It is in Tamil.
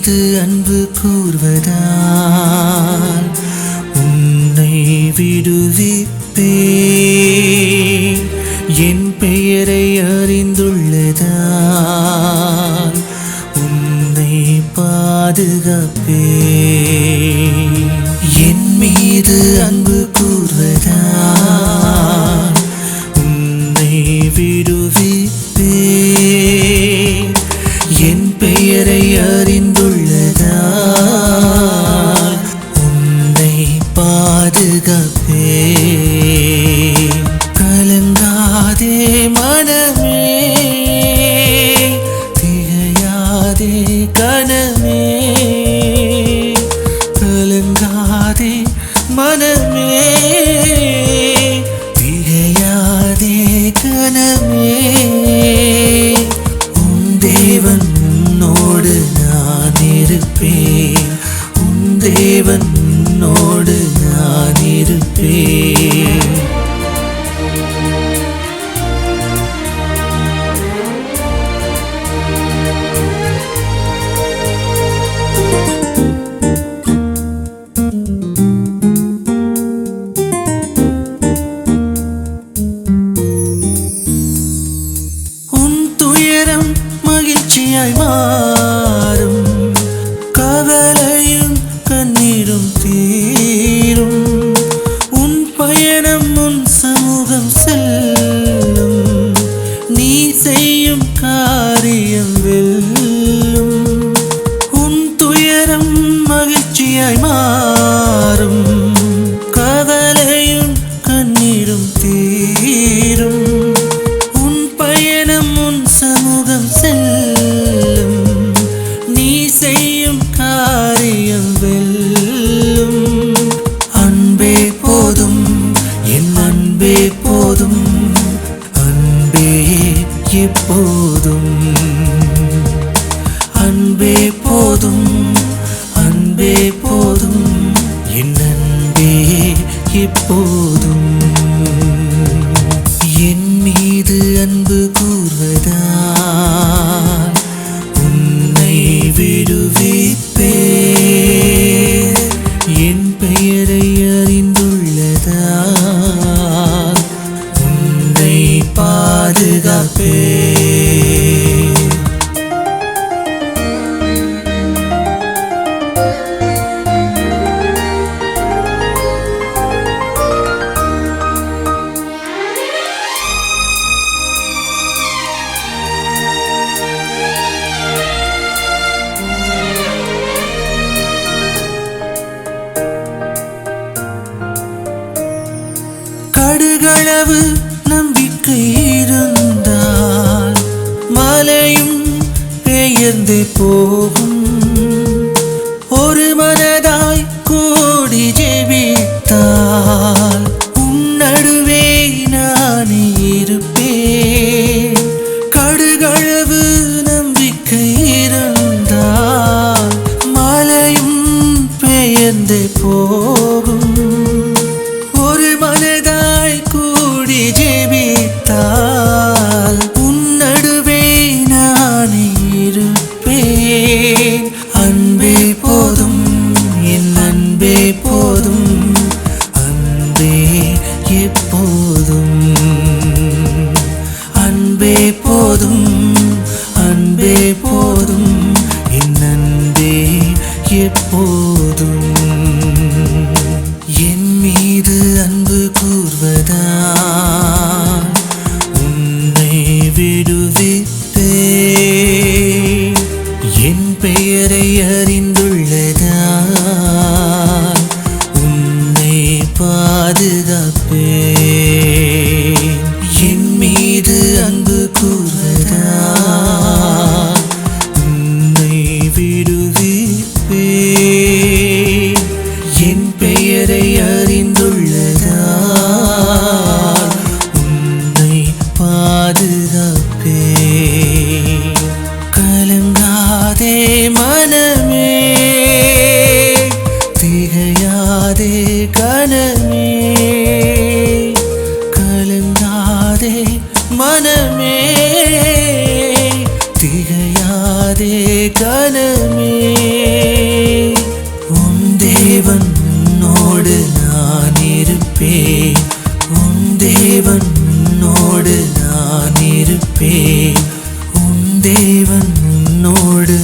மீது அன்பு கூர்வதால் உன்னை விடுவிப்பேன். என் பெயரை அறிந்துள்ளதால் உன்னை பாதுகாப்பேன். என் மீது அன்பு கூர்வதால் உன்னை விடுவிப்பேன். என் பெயரை அறிந்துள்ளதால் உன்னை பாதுகாப்பேன். கலங்காதே மனமே, திகையாதே கனமே. கலங்காதே மனமே, திகையாதே கனமே. உன் தேவன் உன்னோடு நான் இருப்பேன். உன் தேவன் உன்னோடு நான் இருப்பேன். மகிழ்ச்சியாய் மாறும், கவலையும் கண்ணீரும் தீரும். உன் பயணம் உன் சமூகம் செல்லும், நீ செய்யும் காரியம் வெல்லும். உன் துயரம் மகிழ்ச்சியாய் மாறும், கவலையும் கண்ணீரும் தீரும். உன் பயணம் உன் சமூகம் செல்லும், நீ செய்யும் காரியம் வெல்லும். அன்பே போதும், என் அன்பே போதும், அன்பே எப்போதும். அன்பே போதும், அன்பே போதும், என் அன்பே எப்போதும். என் மீது அன்பு கூர்வதால் உன்னை விடுவிப்பேன். என் பெயரை அறிந்துள்ளதால் உன்னை பாதுகாப்பேன். கடுகளவு நம்பிக்கை இருந்தால் மலையும் பெயர்ந்து போகும். ஒரு மனதாய் கூடி ஜெபித்தால் உன் நடுவே நான் இருப்பேன். கடுகளவு நம்பிக்கை இருந்தால் மலையும் பெயர்ந்து போகும். ஒரு மனதாய் கூடி ஜெபித்தால் உன் நடுவே நான் இருப்பேன். அன்பே போதும், என் அன்பே போதும், அன்பே எப்போதும். அன்பே போதும், அன்பே போதும், என் அன்பே எப்போதும். என் மீது அன்பு கூர்வதால் உன்னை விடுவிப்பேன். என் பெயரை அறிந்துள்ளதால் உன்னை பாதுகாப்பேன். என் மீது அன்பு கூர்வதால் உன்னை விடுவிப்பேன். என் பெயரை அறிந்துள்ளதால் உன்னை பாதுகாப்பேன். கலங்காதே மனமே, திகையாதே கனமே. கலங்காதே மனமே, திகையாதே கனமே. உன்னோடு நான் இருப்பேன். உன் தேவன் உன்னோடு நான் இருப்பேன். உன் தேவன் உன்னோடு